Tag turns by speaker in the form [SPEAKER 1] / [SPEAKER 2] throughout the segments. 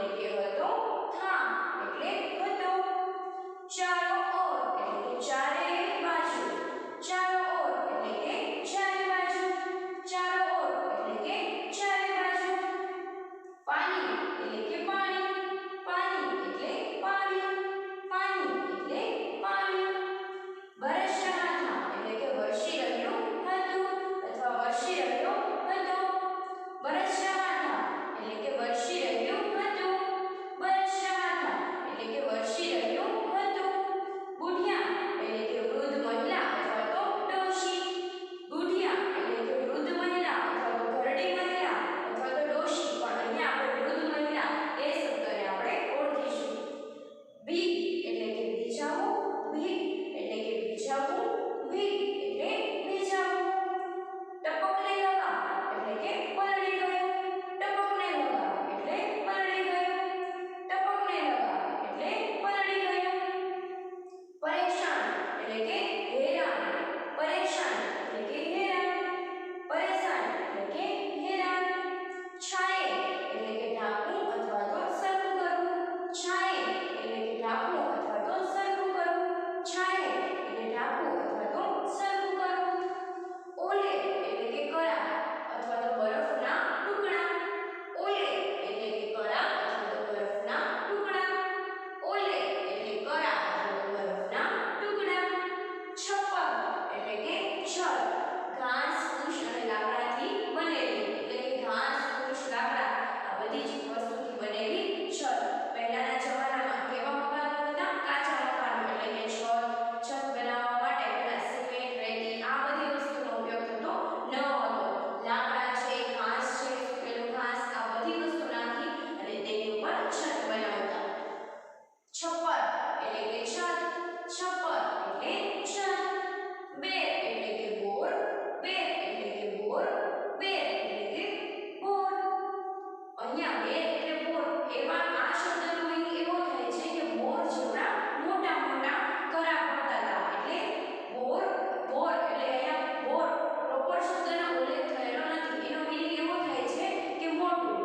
[SPEAKER 1] એટલે કે હતો થા એટલે હતો ચારો ઓર એટલે કે ચારે બાજુ ચારો ઓર એટલે કે ચારે બાજુ ચારો ઓર એટલે કે ચારે બાજુ પાણી એટલે કે પાણી પાણી એટલે પાણી પાણી એટલે પાણી બરસ રહા થા એટલે કે વરસી રહ્યું હતું અથવા વરસી રહ્યો હતો બરસ રહા થા એટલે કે વરસી રહ્યું હતું બરસ રહા થા એટલે કે વરસી રહ્યું હતું બુઢિયા એટલે કે વૃદ્ધ મહિલા અથવા તો ડોશી બુઢિયા એટલે કે વૃદ્ધ મહિલા અથવા તો ઘરડી મહિલા અથવા તો ડોશી પણ અહીંયા આપણે વૃદ્ધ મહિલા એ શબ્દને આપણે ઓળખીશું ભીગ એટલે કે ભીજાવું ભીગ એટલે કે ભીજાવું ભીગ એટલે ભીજાવું ટપકને લગા એટલે કે પલળી ગયું ટપકને લગા એટલે પલળી ગયું ટપકને લગા એટલે પલળી ગયું પરેશાન એટલે કે હેરાન પરેશાન એટલે કે હેરાન પરેશાન એટલે કે હેરાન છાયે એટલે કે ઢાંકવું અથવા તો સરખું કરવું છાયે એટલે કે ઢાંકવું અથવા તો સરખું કરવું છાયે એટલે ઢાંકવું અથવા તો સરખું કરવું ઓલે એટલે કે કરા અથવા તો બરફના ટુકડા ઓલે એટલે કે કરા અથવા તો બરફના ટુકડા ઓલે એટલે કરા અથવા તો બરફના ટુકડા છપ્પર એટલે કે છત ઘાસ ફૂસ અને લાકડાથી બનેલી એટલે કે ઘાસ ફૂસ લાકડા આ બધી જ વસ્તુથી બનેલી છત પહેલાના જમાનામાં કેવા મકાનો હતા કાચા મકાનો એટલે કે છત બનાવવા માટે પહેલા સિમેન્ટ રેતી આ બધી વસ્તુનો ઉપયોગ થતો ન હતો લાકડા છે ઘાસ છે સુકેલું ઘાસ આ બધી વસ્તુ નાખી અને તેની ઉપર છત બનાવતા છપ્પર એટલે કે છત છપ્પર એટલે છત બેર એટલે કે બોર બેર એટલે કે બોર બેર એટલે કે બોર અહીંયા બેર એટલે બોર એવા આ શબ્દનો meaning એવો થાય છે કે બોર જેવડા મોટા મોટા કરા પડતા હતા એટલે બોર બોર એટલે અહીંયા બોર પ્રોપર શબ્દનો ઉલ્લેખ થયેલો નથી એનો meaning એવો થાય છે કે મોટું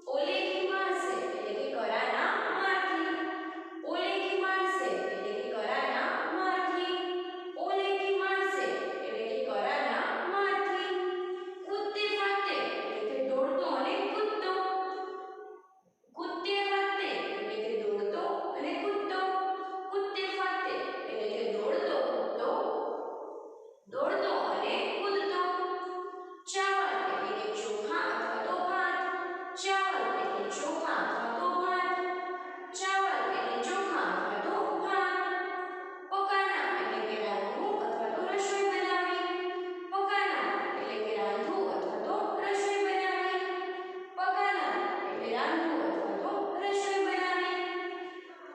[SPEAKER 1] ઓલે કી મારસે એટલે કે કરાના મારથી ઓલે કી મારસે એટલે કે કરાના મારથી ઓલે કી મારસે એટલે કે કરાના મારથી કૂદતે ફાતે એટલે કે દોડતો અને કૂદતો કૂદતે ફાતે એટલે કે દોડતો અને કૂદતો કૂદતે ફાતે એટલે કે દોડતો કૂદતો દોડતો અને કૂદતો ચાવલ એટલે કે ચોખા અથવા તો ભાત ચાવલ એટલે ચોખા અથવા તો ભાત ચાવલ એટલે ચોખા અથવા તો ભાત પકાના એટલે કે રાંધવું અથવા તો રસોઈ બનાવવી પકાના એટલે કે રાંધવું અથવા તો રસોઈ બનાવવી પકાના એટલે રાંધવું અથવા તો રસોઈ બનાવવી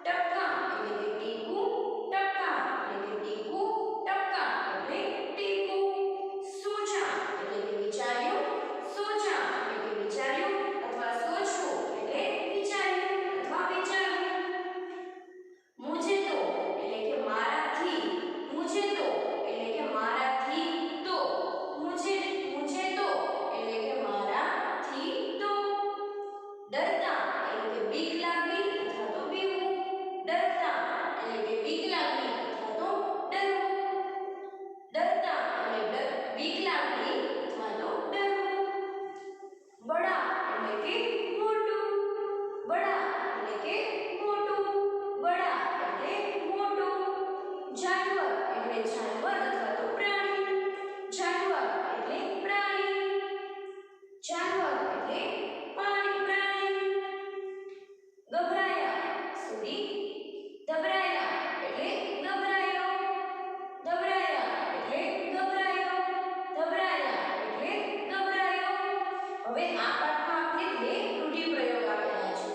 [SPEAKER 1] ટપકા એટલે કે ટીકું ટપકા એટલે કે ટીકું ટપકા એટલે ટીકું સોચા એટલે કે વિચાર્યું સોચા એટલે કે વિચાર્યું અથવા સોચવું એટલે વિચાર્યું અથવા વિચારવું મુझे तो એટલે કે મારાથી મુझे तो એટલે કે મારાથી તો મુझे तो એટલે કે મારાથી તો ડરતા એટલે કે બીક લાગવી અથવા તો બીવું ડરતા એટલે કે બીક લાગવી અથવા તો ડરવું ડરતા એટલે બીક લાગવી અથવા તો ડરવું બડા એટલે કે મોટું બડા એટલે કે મોટું બડા એટલે મોટું જાનવર એટલે જાનવર અથવા તો પ્રાણી જાનવર એટલે પ્રાણી જાનવર એટલે પ્રાણી ગભરાયા સોરી ગભરાયા એટલે ગભરાયો ગભરાયા એટલે ગભરાયો ગભરાયા એટલે ગભરાયો હવે આ પાઠમાં આપણે બે રૂઢિપ્રયોગ આપેલા છે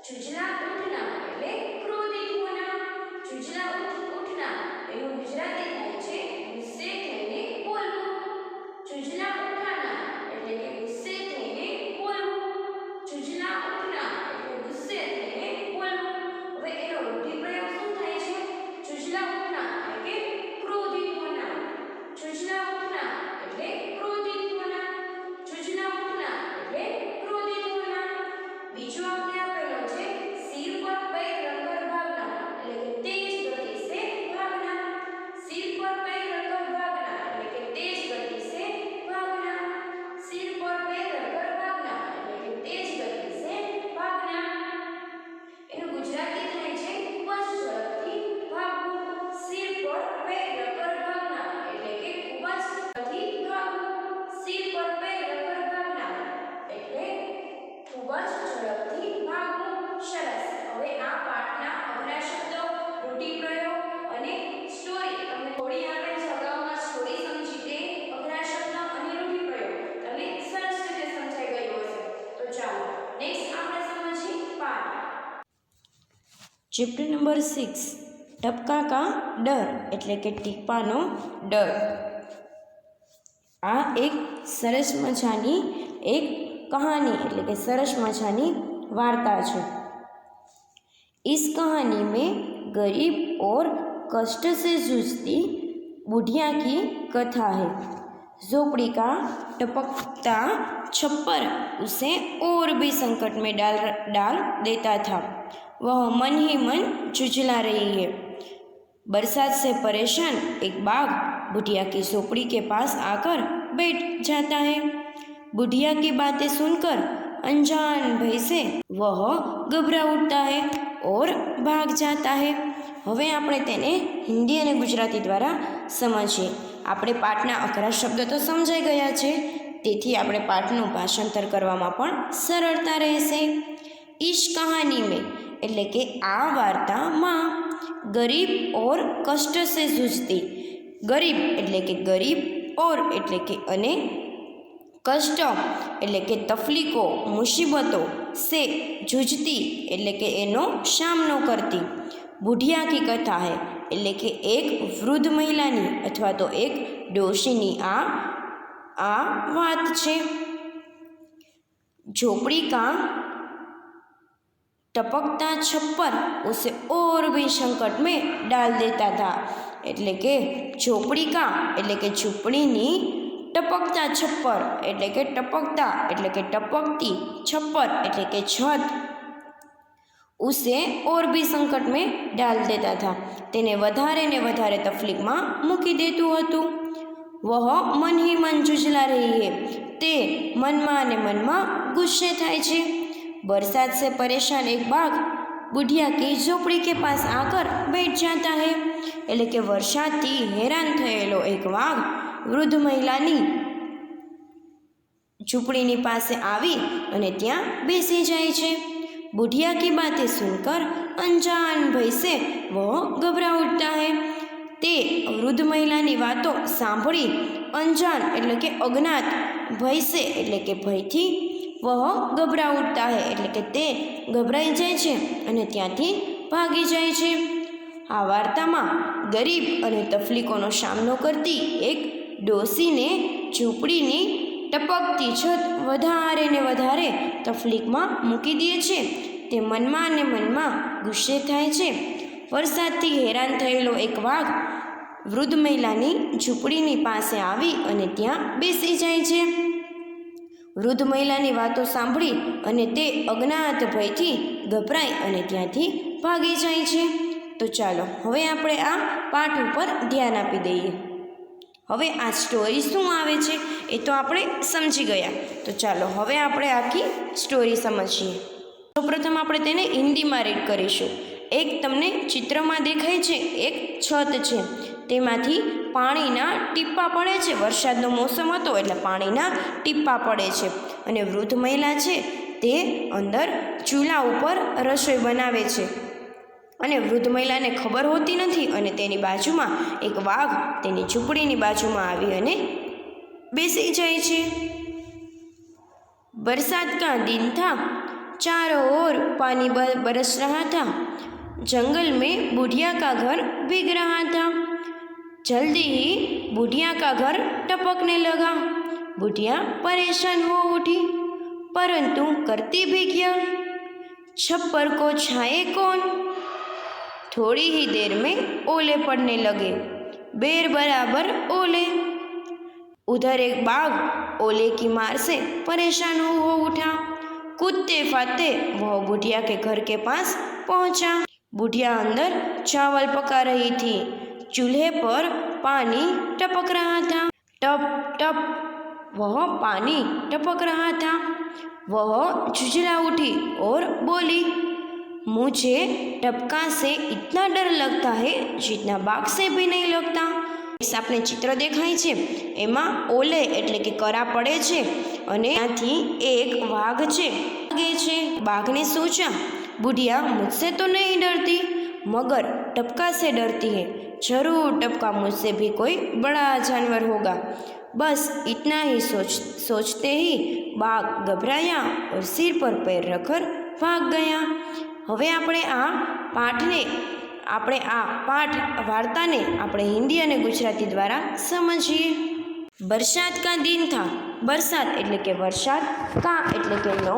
[SPEAKER 1] ચૂજના ઉઠના એટલે ક્રોધિત હોના ચૂજના ઉઠના એનું ગુજરાતી થાય છે ગુસ્સે થઈને બોલવું ચૂજના ઉઠાના એટલે કે ગુસ્સે થઈને બોલવું ચૂજના ઉઠના એટલે ગુસ્સે થઈને બોલવું હવે એનો રૂઢિપ્રયોગ શું થાય છે ચૂજના ઉઠના એટલે કે ક્રોધિત હોના ચૂજના ઉઠના એટલે ક્રોધિત હોના ચૂજના ઉઠના એટલે ક્રોધિત હોના બીજો આપણે સરસ. હવે આ પાઠના અઘરા શબ્દો, રૂઢિપ્રયોગ અને સ્ટોરી તમને થોડી આપણે જે અગાઉમાં સ્ટોરી સમજી તે અઘરા શબ્દ અને રૂઢિપ્રયોગ તમને સરસ રીતે સમજાઈ ગયું હશે. તો ચાલો નેક્સ્ટ આપણે સમજીએ પાઠ.
[SPEAKER 2] ચેપ્ટર નંબર 6 ટપકા કા ડર એટલે કે ટીપાનો ડર. આ એક સરસ મજાની એક कहानी એટલે કે સરસ મજાની वार्ता है। इस कहानी में गरीब और कष्ट से जूझती बुढ़िया की कथा है। झोपड़ी का टपकता छप्पर उसे और भी संकट में डाल देता था। वह मन ही मन झुंझला रही है। बरसात से परेशान एक बाघ बुढ़िया की झोपड़ी के पास आकर बैठ जाता है। बुढ़िया की बातें सुनकर अनजान भय से वह घबरा उठता है और भाग जाता है। હવે આપણે તેને હિન્દી અને ગુજરાતી દ્વારા સમજીએ. આપણે પાઠના અઘરા શબ્દ તો સમજાઈ ગયા છે, તેથી આપણે પાઠનું ભાષાંતર કરવામાં પણ સરળતા રહેશે. इस कहानी में એટલે કે આ વાર્તામાં ગરીબ और कष्ट से जूझती, गरीब એટલે કે ગરીબ और એટલે કે અને कष्ट એટલે કે તકલીફો મુસીબતો से जूझती એટલે કે એનો સામનો કરતી. बुढ़िया की कथा है એટલે કે એક વૃદ્ધ મહિલાની અથવા તો એક ડોશીની આ વાત છે. झोपड़ी का टपकता छप्पर उसे और भी संकट में डाल देता था. એટલે કે झोपड़ी का એટલે કે ઝૂંપડીની टपकता छप्पर એટલે કે टपकता એટલે કે टपकती, छप्पर એટલે કે छत, उसे और भी संकट में डाल देता था. તેને વધારે ને વધારે તકલીફમાં મૂકી દેતું હતું. वह मन ही मन झुंझला रही है. તે મનમાં અને મનમાં ગુસ્સે થાય છે. बरसात से परेशान एक बाघ बुढ़िया की झोपड़ी के पास आकर बैठ जाता है. એટલે કે વરસાદથી હેરાન થયેલો એક વાઘ વૃદ્ધ મહિલાની ઝૂંપડીની પાસે આવી અને ત્યાં બેસી જાય છે. बुढ़िया की बातें सुनकर अनजान भय से वह घबरा उठता है. તે વૃદ્ધ મહિલાની વાતો સાંભળી અંજાન એટલે કે અજ્ઞાત, ભય સે એટલે કે ભયથી, વહ ગભરા ઉઠતા હે એટલે કે તે ગભરાઈ જાય છે અને ત્યાંથી ભાગી જાય છે. આ વાર્તામાં ગરીબ અને તકલીફોનો સામનો કરતી એક ડોશીને ઝૂંપડીની ટપકતી છત વધારે ને વધારે તકલીફમાં મૂકી દે છે. તે મનમાં ને મનમાં ગુસ્સે થાય છે. વરસાદથી હેરાન થયેલો એક વાઘ વૃદ્ધ મહિલાની ઝૂંપડીની પાસે આવી અને ત્યાં બેસી જાય છે. વૃદ્ધ મહિલાની વાતો સાંભળી અને તે અજ્ઞાત ભયથી ગભરાઈ અને ત્યાંથી ભાગી જાય છે. તો ચાલો હવે આપણે આ પાઠ ઉપર ધ્યાન આપી દઈએ. હવે આ સ્ટોરી શું આવે છે એ તો આપણે સમજી ગયા. તો ચાલો હવે આપણે આખી સ્ટોરી સમજીએ. સૌપ્રથમ આપણે તેને હિન્દીમાં રીડ કરીશું. એક તમને ચિત્રમાં દેખાય છે એક છત છે, તેમાંથી પાણીના ટીપ્પા પડે છે. વરસાદનો મોસમ હતો એટલે પાણીના ટીપ્પા પડે છે અને વૃદ્ધ મહિલા છે તે અંદર ચૂલા ઉપર રસોઈ બનાવે છે અને વૃદ્ધ મહિલાને ખબર હોતી નથી અને તેની બાજુમાં એક વાઘ તેની ઝૂંપડીની બાજુમાં આવી અને બેસી જાય છે. बरसात का दिन था, चारों ओर पानी बरस रहा था. जंगल में बुढ़िया का घर भीग रहा था. जल्दी ही बुढ़िया का घर टपकने लगा. बुढ़िया परेशान हो उठी, परंतु करती भी क्या? छप्पर को छाए कौन? थोड़ी ही देर में ओले पड़ने लगे, बेर बराबर ओले. उधर एक बाघ ओले की मार से परेशान हो उठा. कूदते फाते वह बुढ़िया के घर के पास पहुंचा. बुढ़िया अंदर चावल पका रही थी. चूल्हे पर पानी टपक रहा था. टप टप वह पानी टपक रहा था. वह झुंझला उठी और बोली, मुझे टपका से इतना डर लगता है जितना बाघ से भी नहीं लगता. આપણે ચિત્ર દેખાય છે એમાં ઓલે એટલે કે કરા પડે છે અને ત્યાંથી એક વાઘ છે भागे छे। बाघ ने सोचा, बुढ़िया मुझसे तो नहीं डरती, मगर टपका से डरती है। जरूर टपका मुझसे भी कोई बड़ा जानवर होगा। बस इतना ही सोचते ही बाघ घबराया और सिर पर पैर रखकर भाग गया। હવે આપણે આ પાઠ વાર્તાને આપણે હિન્દી અને ગુજરાતી દ્વારા સમજીએ। बरसात का दिन था। बरसात એટલે કે વરસાદ, કા એટલે કે નો,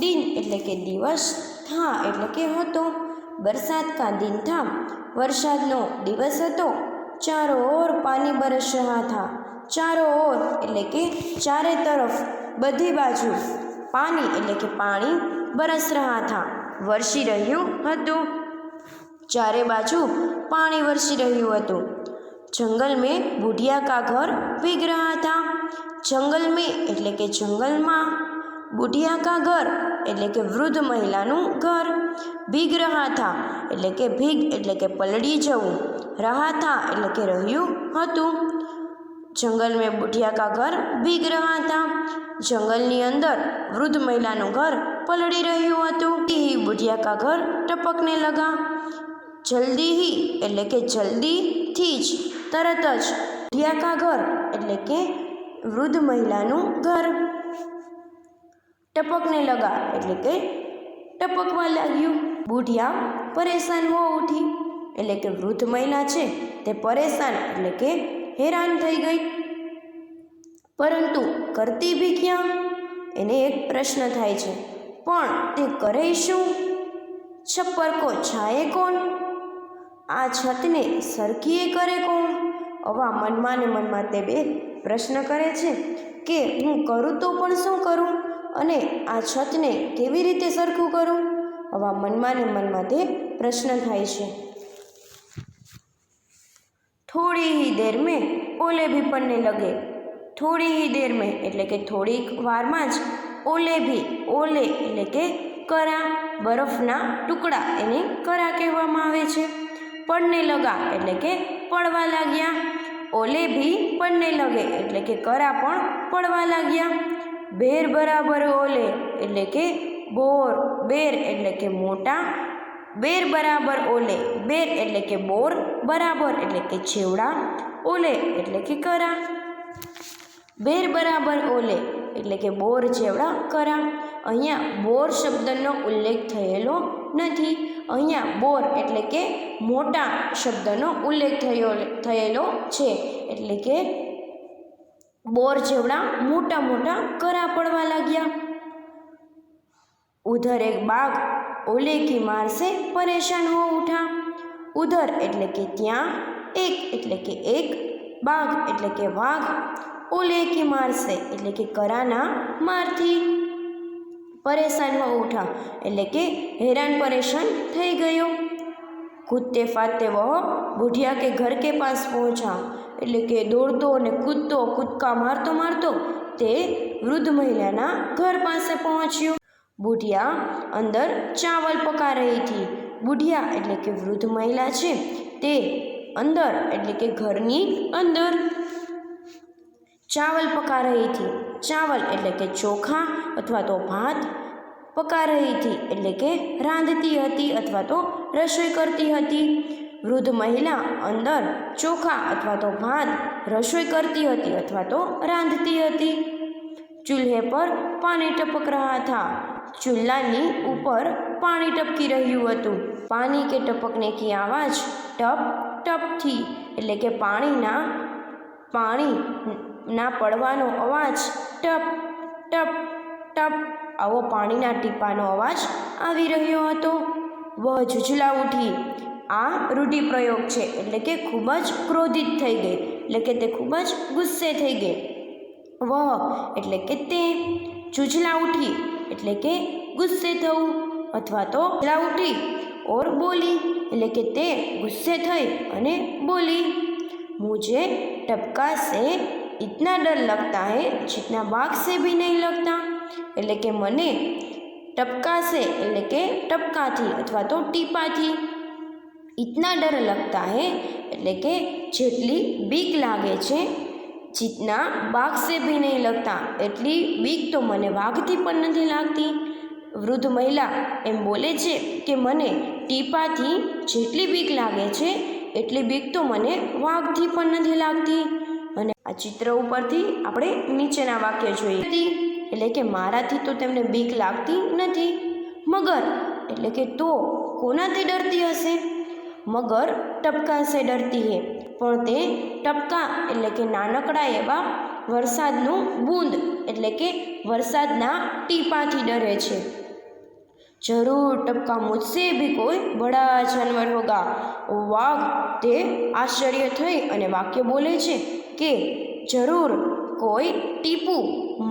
[SPEAKER 2] दिन એટલે કે દિવસ, था એટલે કે હતો। बरसात का दिन था, વરસાદનો દિવસ હતો। चारों ओर पानी बरस रहा था। चारों ओर એટલે કે ચારે તરફ, બધી બાજુ, પાણી એટલે કે પાણી, બરસ રહ્યા था વરસી રહ્યું હતું। ચારે બાજુ પાણી વરસી રહ્યું હતું। जंगल में बुढ़िया का घर भीग रहा था। जंगल में એટલે કે જંગલમાં, बुढ़िया का घर એટલે કે વૃદ્ધ મહિલાનું ઘર, ભીગ रहा था એટલે કે ભીગ એટલે કે પલળી જવું, रहा था એટલે કે રહ્યું હતું। जंगल में बुढ़िया का घर भीग रहा था। जंगलની અંદર વૃદ્ધ મહિલાનું ઘર પલળી રહ્યું હતું। ही बुढ़िया का घर टपकने लगा। जल्दी ही એટલે કે જલ્દીથી જ, તરત જ, बुढ़िया का घर એટલે કે વૃદ્ધ મહિલાનું ઘર, टपकने लगा એટલે કે ટપકવા લાગ્યું। बुढ़िया परेशान हो उठी એટલે કે વૃદ્ધ મહિલા છે તે પરેશાન એટલે કે હેરાન થઈ ગઈ। પરંતુ કરતી બી ક્યાં, એને એક પ્રશ્ન થાય છે, પણ તે કરે શું? છપ્પર કો છાયે કોણ? આ છતને સરખીએ કરે કોણ? આવા મનમાં ને મનમાં તે બે પ્રશ્ન કરે છે કે હું કરું તો પણ શું કરું અને આ છતને કેવી રીતે સરખું કરું? આવા મનમાં ને મનમાં તે પ્રશ્ન થાય છે। थोड़ी ही देर में ओले भी पड़ने लगे। थोड़ी ही देर में એટલે કે થોડીક વારમાં જ, ઓલે ભી, ઓલે એટલે કે કરા, બરફના ટુકડા એને કરા કહેવામાં આવે છે। પડને લગા એટલે કે પડવા લાગ્યા। ઓલે ભી પડને લગે એટલે કે કરા પણ પડવા લાગ્યા। બેર બરાબર ઓલે એટલે કે બોર, બેર એટલે કે મોટા, બેર બરાબર ઓલે, બેર એટલે કે બોર, બરાબર એટલે કે છેવડા, ઓલે એટલે કે કરા। બેર બરાબર ઓલે એટલે કે બોર જેવડા કરા। અહીંયા બોર શબ્દનો ઉલ્લેખ થયેલો નથી। અહીંયા બોર એટલે કે મોટા શબ્દનો ઉલ્લેખ થયેલો છે, એટલે કે બોર જેવડા મોટા મોટા કરા પડવા લાગ્યા। उधर एक बाघ ओले की मार से परेशान हो उठा। उधर એટલે કે ત્યાં, એક એટલે કે એક, બાઘ એટલે કે વાઘ, ઓલે की मार से એટલે કે કરાના મારથી, પરેશાન हो उठा એટલે કે हैरान परेशान થઈ ગયો। कूदते फाते वह बुढ़िया के घर के पास पहुंचा એટલે કે દોડતો અને કૂદતો, કૂદકા મારતો મારતો તે વૃદ્ધ મહિલાના ઘર પાસે પહોંચ્યો। बुढ़िया अंदर चावल पका रही थी। बुढ़िया એટલે કે વૃદ્ધ મહિલા છે તે અંદર એટલે કે ઘરની અંદર ચાવલ પકા રહી थी। ચાવલ એટલે કે ચોખા અથવા તો ભાત, પકા રહી थी એટલે કે રાંધતી હતી અથવા તો રસોઈ કરતી હતી। વૃદ્ધ મહિલા અંદર ચોખા અથવા તો ભાત રસોઈ કરતી હતી અથવા તો રાંધતી હતી। चूल्हे पर पानी टपक रहा था। चूल्हानी ऊपर पानी टपकी રહ્યું હતું। पानी के टपकने की आवाज़ टप टप थी એટલે કે પાણીના પડવાનો અવાજ ટપ ટપ ટપ, આવો પાણીના ટીપાનો અવાજ આવી રહ્યો હતો। વહ ઝૂઝલા ઉઠી, આ રૂઢિપ્રયોગ છે એટલે કે ખૂબ જ ક્રોધિત થઈ ગઈ એટલે કે તે ખૂબ જ ગુસ્સે થઈ ગઈ। વહ એટલે કે તે, ઝૂઝલા ઉઠી એટલે કે ગુસ્સે થવું અથવા તો ઝૂઝલા ઉઠી ઓર બોલી એટલે કે તે ગુસ્સે થઈ અને બોલી। मुझे टपका से इतना डर लगता है जितना बाघ से भी नहीं लगता એટલે કે મને ટપકા से એટલે કે ટપકાથી અથવા તો ટીપાથી, इतना डर लगता है એટલે કે જેટલી બીક લાગે છે, जितना बाघ से भी नहीं लगता એટલી બીક તો મને વાઘથી પણ નથી લાગતી। વૃદ્ધ મહિલા એમ બોલે છે કે મને ટીપાથી જેટલી બીક લાગે છે એટલી બીક તો મને વાઘથી પણ નથી લાગતી. અને આ ચિત્ર ઉપરથી આપણે નીચેના વાક્ય જોઈએ, એટલે કે મારાથી તો તેમને બીક લાગતી નથી. મગર એટલે કે તો કોનાથી ડરતી હશે? મગર ટપકા સે ડરતી હે, પણ તે ટપકા એટલે કે નાનકડા એવા વરસાદનું બૂંદ એટલે કે વરસાદના ટીપાથી ડરે છે. જરૂર ટપકા મુझसे भी कोई बड़ा जानवर होगा. વાઘ તે આશ્ચર્ય થઈ અને વાક્ય બોલે છે કે જરૂર કોઈ ટીપું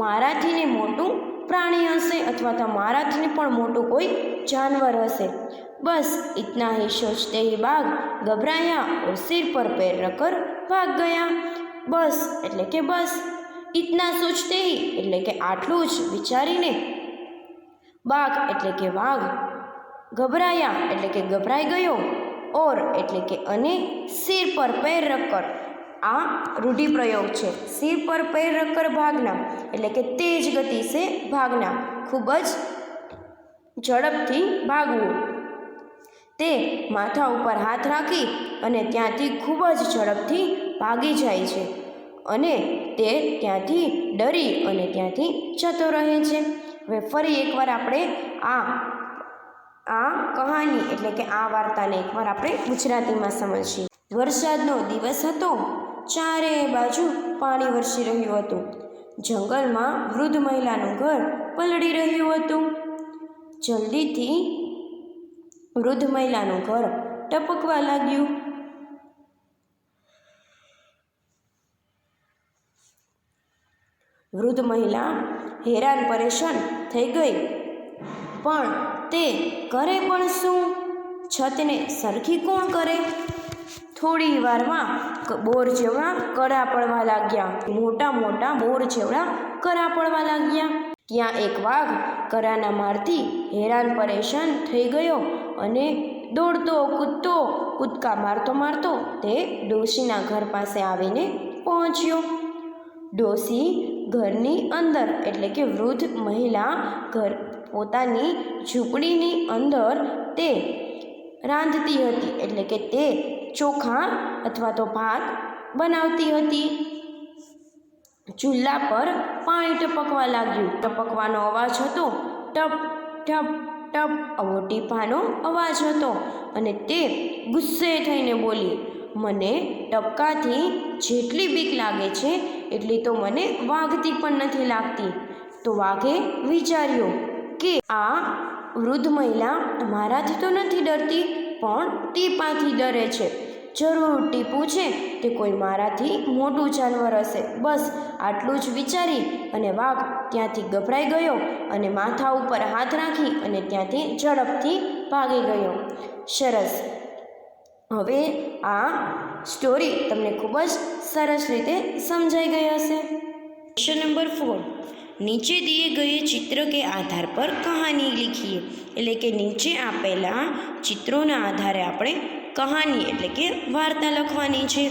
[SPEAKER 2] મારાથીને મોટું પ્રાણી હશે અથવા તો મારાથીને પણ મોટું કોઈ જાનવર હશે. બસ इतना ही सोचते ही बाघ घबराया और सिर पर पैर रखकर भाग गया. બસ એટલે કે બસ, इतना सोचते ही એટલે કે આટલું જ વિચારીને, બાઘ એટલે કે વાઘ, ગભરાયા એટલે કે ગભરાઈ ગયો, ઓર એટલે કે અને, સિર પર पैर रखकर આ રૂઢિપ્રયોગ છે. સિર પર पैर रखकर ભાગના એટલે કે તેજ ગતિ સે ભાગના, ખૂબ જ ઝડપથી ભાગવું. તે માથા ઉપર હાથ રાખી અને ત્યાંથી ખૂબ જ ઝડપથી ભાગી જાય છે અને તે ત્યાંથી ડરી અને ત્યાંથી જતો રહે છે. હવે ફરી એકવાર આપણે આ કહાની એટલે કે આ વાર્તાને એકવાર આપણે ગુજરાતીમાં સમજીએ. વરસાદનો દિવસ હતો. ચારે બાજુ પાણી વરસી રહ્યું હતું. જંગલમાં વૃદ્ધ મહિલાનું ઘર પલળી રહ્યું હતું. જલ્દીથી વૃદ્ધ મહિલાનું ઘર ટપકવા લાગ્યું. વૃદ્ધ મહિલા હેરાન પરેશાન થઈ ગઈ, પણ તે કરે પણ શું? છતને સરખી કોણ કરે? થોડી વારમાં બોર જેવડા કરા પડવા લાગ્યા. મોટા મોટા બોર જેવડા કરા પડવા લાગ્યા. ત્યાં એક વાઘ કરાના મારથી હેરાન પરેશાન થઈ ગયો અને દોડતો કૂદતો કૂદકા મારતો મારતો તે ડોશીના ઘર પાસે આવીને પહોંચ્યો. ડોશી ઘરની અંદર એટલે કે વૃદ્ધ મહિલા ઘર પોતાની ઝૂંપડીની અંદર તે રાંધતી હતી, એટલે કે તે ચોખા અથવા તો ભાત બનાવતી હતી. ચૂલા પર પાણી ટપકવા લાગ્યું. ટપકવાનો અવાજ હતો. ટપ ટપ ટપ આવો ટીપાનો અવાજ હતો અને તે ગુસ્સે થઈને બોલી, મને ટપકાથી જેટલી બીક લાગે છે એટલી તો મને વાઘથી પણ નથી લાગતી. તો વાઘે વિચાર્યું કે આ વૃદ્ધ મહિલા મારાથી તો નથી ડરતી, પણ ટીપાથી ડરે છે. જરૂર ટીપું છે તે કોઈ મારાથી મોટું જાનવર હશે. બસ આટલું જ વિચારી અને વાઘ ત્યાંથી ગભરાઈ ગયો અને માથા ઉપર હાથ રાખી અને ત્યાંથી ઝડપથી ભાગી ગયો. સરસ. હવે આ સ્ટોરી તમને ખૂબ જ સરસ રીતે સમજાઈ ગઈ હશે. ક્વેશ્ચન નંબર 4, નીચે દિए गए चित्र के आधार पर कहानी लिखिए. એટલે કે નીચે આપેલા ચિત્રોના આધારે આપણે કહાની એટલે કે વાર્તા લખવાની છે.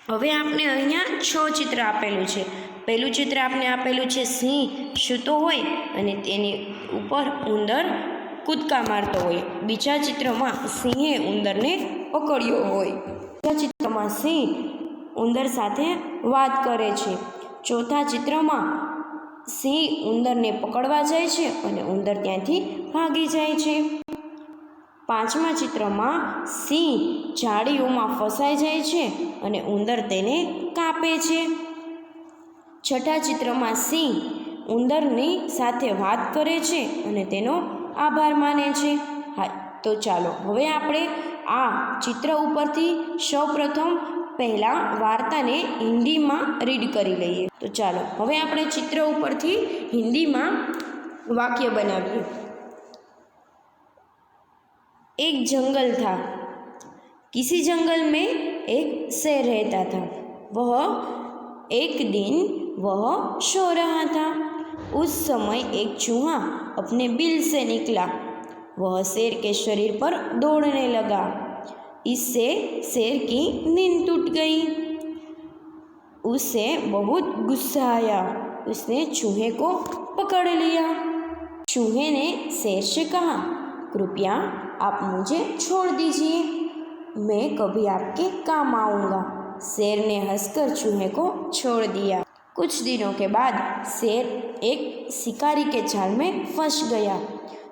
[SPEAKER 2] હવે આપણે અહીંયા 6 ચિત્ર આપેલું છે. પહેલું ચિત્ર આપણે આપેલું છે સિંહ સૂતો હોય અને તેની ઉપર ઉંદર કૂદકા મારતો હોય. બીજા ચિત્રમાં સિંહે ઉંદરને પકડ્યો હોય. ત્રીજા ચિત્રમાં સિંહ ઉંદર સાથે વાત કરે છે. ચોથા ચિત્રમાં સિંહ ઉંદરને પકડવા જાય છે અને ઉંદર ત્યાંથી ભાગી જાય છે. પાંચમા ચિત્રમાં સિંહ ઝાડીઓમાં ફસાઈ જાય છે અને ઉંદર તેને કાપે છે. છઠ્ઠા ચિત્રમાં સિંહ ઉંદરની સાથે વાત કરે છે અને તેનો આભાર માને છે. હા, તો ચાલો હવે આપણે આ ચિત્ર ઉપરથી સૌપ્રથમ પહેલાં વાર્તાને હિન્દીમાં રીડ કરી લઈએ. તો ચાલો હવે આપણે ચિત્ર ઉપરથી હિન્દીમાં વાક્ય બનાવીએ. एक जंगल था. किसी जंगल में एक शेर रहता था. वह एक दिन वह सो रहा था. उस समय एक चूहा अपने बिल से निकला. वह शेर के शरीर पर दौड़ने लगा. इससे शेर की नींद टूट गई. उसे बहुत गुस्सा आया. उसने चूहे को पकड़ लिया. चूहे ने शेर से कहा, कृपया आप मुझे छोड़ दीजिए, मैं कभी आपके काम आऊँगा। शेर ने हंसकर चूहे को छोड़ दिया। कुछ दिनों के बाद शेर एक शिकारी के जाल में फंस गया।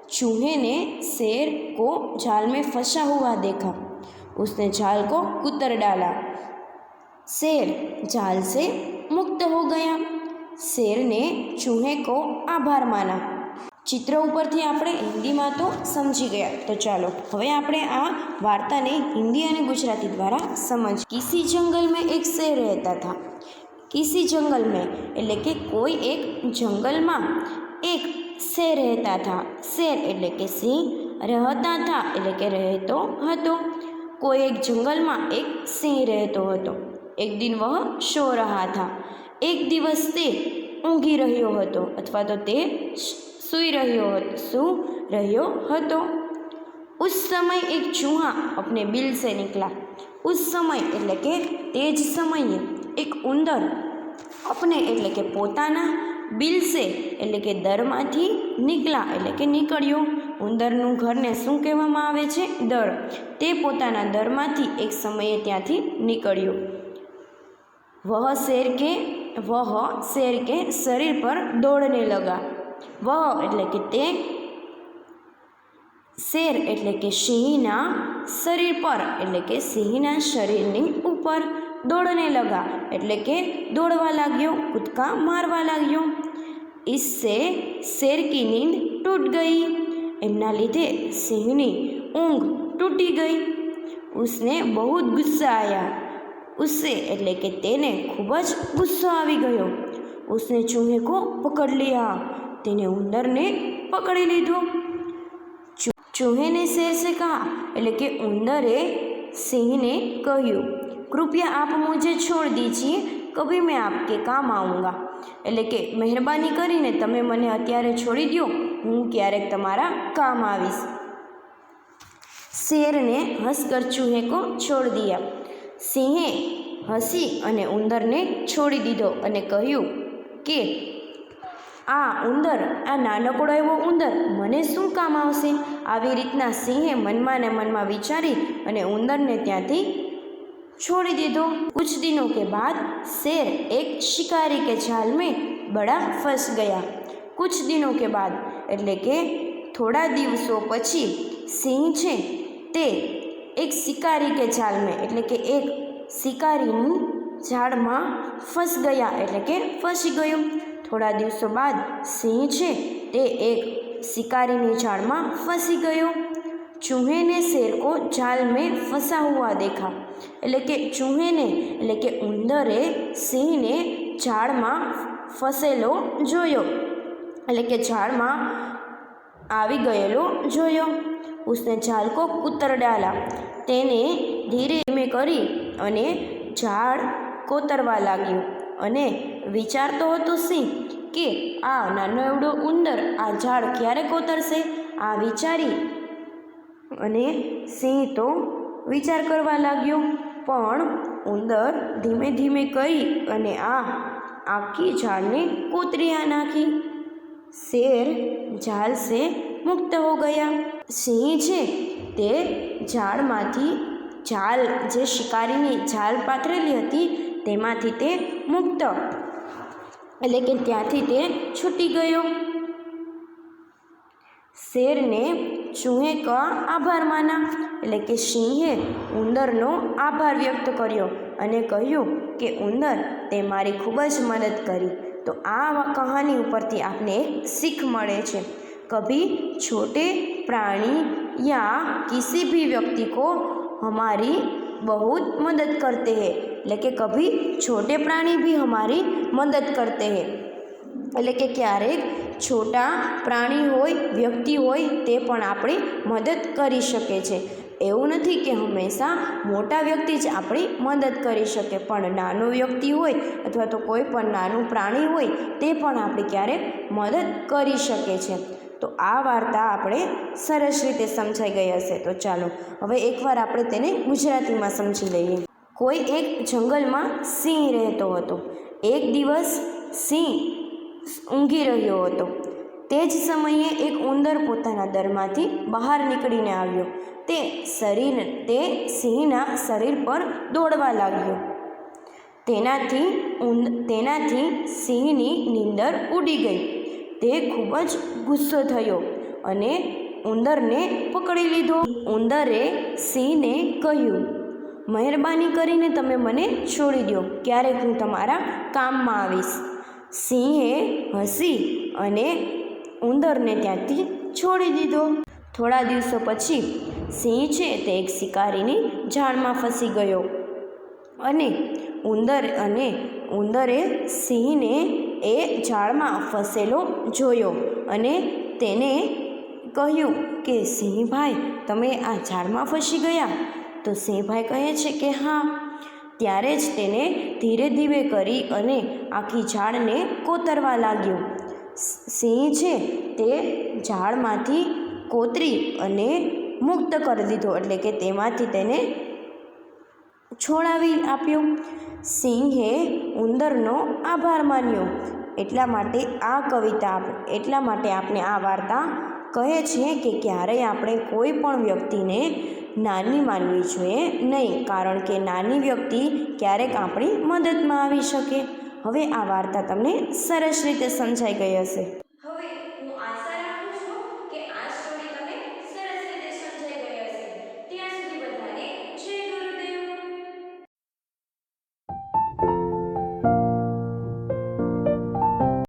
[SPEAKER 2] चूहे ने शेर को जाल में फंसा हुआ देखा। उसने जाल को कुतर डाला। शेर जाल से मुक्त हो गया। शेर ने चूहे को आभार माना। ચિત્ર ઉપરથી આપણે હિન્દીમાં તો સમજી ગયા, તો ચાલો હવે આપણે આ વાર્તાને હિન્દી અને ગુજરાતી દ્વારા સમજ। કિસી જંગલ में एक शेर रहता था। किसी जंगल में એટલે કે કોઈ એક જંગલમાં એક શેર રહેતા था। શેર એટલે કે સિંહ, રહેતા था એટલે કે રહેતો હતો। કોઈ એક જંગલમાં એક સિંહ રહેતો હતો। એક दिन वह सो रहा था। एक દિવસ તે ઊંઘી રહ્યો હતો અથવા તો તે સૂઈ રહ્યો હતો। उस समय एक चूहा अपने बिल से निकला। उस समय એટલે કે તે જ સમયે એક ઉંદર अपने એટલે કે પોતાના બિલ સે એટલે કે દરમાંથી નીકળા એટલે કે નીકળ્યો। ઉંદરનું ઘરને શું કહેવામાં આવે છે? દર। તે પોતાના દરમાંથી એક સમયે ત્યાંથી નીકળ્યો। वह शेर के शरीर पर दौड़ने लगा। वह એટલે કે તે, શેર એટલે કે સિંહના શરીર પર એટલે કે સિંહના શરીરની ઉપર, દોડને લગા એટલે કે દોડવા લાગ્યો, કૂદકા મારવા લાગ્યો। इससे शेर की नींद टूट गई। એમના લીધે સિંહની ઊંઘ તૂટી ગઈ। उसने बहुत गुस्सा आया। उससे એટલે કે તેને ખૂબ જ ગુસ્સો આવી ગયો। उसने चूहे को पकड़ लिया। तेने उंदर ने पकड़ी लीधो। चूहे ने शेर से कहा એટલે કે ઉંદરે સિંહને કહ્યું, कृपया आप मुझे छोड़ दीजिए, कभी मैं आपके काम आऊँगा। એટલે કે મહેરબાની કરીને તમે મને અત્યારે છોડી દો, હું ક્યારેક તમારા કામ આવીશ। शेर ने हंसकर चूहे को छोड़ दिया। સિંહે હસી અને ઉંદરને છોડી દીધો અને કહ્યું કે આ ઉંદર, આ નાનકડો એવો ઉંદર મને શું કામ આવશે? આવી રીતના સિંહે મનમાં ને મનમાં વિચારી અને ઉંદરને ત્યાંથી छोड़ दीधो। कुछ दिनों के बाद शेर एक शिकारी के जाल में बड़ा फंस गया। कुछ दिनों के बाद એટલે કે થોડા દિવસો પછી સિંહ છે તે એક શિકારી કે જાલ में એટલે કે એક શિકારીની જાળમાં ફસ ગયા એટલે કે ફસી ગયો। થોડા દિવસો બાદ સિંહ છે તે એક શિકારીની જાળમાં ફસી ગયો। चूहे ने शेर को जाल में फंसा हुआ देखा। એટલે કે ચૂહે ને એટલે કે ઉંદરે સિંહને જાળમાં ફસેલો જોયો એટલે કે જાળમાં આવી ગયેલો જોયો। उसने जाल को कुतर डाला। તેને ધીરે ધીમે કરી અને ઝાડ કોતરવા લાગ્યો અને વિચારતો હતો સિંહ કે આ નાનો એવડો ઉંદર આ ઝાડ ક્યારે કોતરશે? આ વિચારી અને સિંહ તો વિચાર કરવા લાગ્યો, પણ ઉંદર ધીમે ધીમે કરી અને આખી ઝાડને કોતરી નાખી। शेर जाल से मुक्त हो गया। સિંહ છે તે ઝાડમાંથી જાલ જે શિકારીની જાલ પાથરેલી હતી તેમાંથી તે મુક્ત એટલે કે ત્યાંથી તે છૂટી ગયો। शेर ने चूहे का आभार माना એટલે કે સિંહે ઉંદરનો આભાર વ્યક્ત કર્યો અને કહ્યું કે ઉંદર તે મારી ખૂબ જ મદદ કરી। તો આ કહાની ઉપરથી આપને એક सीख મળે છે। कभी छोटे प्राणी या किसी भी व्यक्ति को हमारी बहुत मदद करते हैं એટલે કે कभी छोटे प्राणी भी हमारी मदद करते हैं એટલે કે ક્યારેક છોટા પ્રાણી હોય, વ્યક્તિ હોય તે પણ આપણી મદદ કરી શકે છે। એવું નથી કે હંમેશા મોટા વ્યક્તિ જ આપણી મદદ કરી શકે, પણ નાનો વ્યક્તિ હોય અથવા તો કોઈ પણ નાનું પ્રાણી હોય તે પણ આપણી ક્યારેક મદદ કરી શકે છે। તો આ વાર્તા આપણે સરસ રીતે સમજાઈ ગઈ હશે। તો ચાલો હવે એકવાર આપણે તેને ગુજરાતીમાં સમજી લઈએ। કોઈ એક જંગલમાં સિંહ રહેતો હતો। એક દિવસ સિંહ ઊંઘી રહ્યો હતો। તે જ સમયે એક ઉંદર પોતાના દરમાંથી બહાર નીકળીને આવ્યો. તે સિંહના શરીર પર દોડવા લાગ્યો. તેનાથી સિંહની નીંદર ઉડી ગઈ. તે ખૂબ જ ગુસ્સો થયો અને ઉંદરને પકડી લીધો. ઉંદરે સિંહને કહ્યું, મહેરબાની કરીને તમે મને છોડી દો, ક્યારેક હું તમારા કામમાં આવીશ. સિંહે હસી અને ઉંદરને ત્યાંથી છોડી દીધો. થોડા દિવસો પછી સિંહ છે તે એક શિકારીની જાળમાં ફસી ગયો અને ઉંદરે સિંહને એ જાળમાં ફસેલો જોયો અને તેને કહ્યું કે સિંહભાઈ, તમે આ જાળમાં ફસી ગયા? તો સિંહભાઈ કહે છે કે હા. ત્યારે જ તેને ધીરે ધીરે કરી અને આખી ઝાડને કોતરવા લાગ્યો. સિંહ છે તે ઝાડમાંથી કોતરી અને મુક્ત કરી દીધો, એટલે કે તેમાંથી તેને છોડાવી આપ્યો. સિંહે ઉંદરનો આભાર માન્યો. એટલા માટે આપણે આ વાર્તા કહે છે કે ક્યારેય આપણે કોઈ પણ વ્યક્તિને નાની માનવી જોઈએ નહીં, કારણ કે નાની વ્યક્તિ ક્યારેક આપણી મદદમાં આવી શકે. હવે આ વાર્તા તમને સરસ રીતે સમજાઈ ગઈ હશે.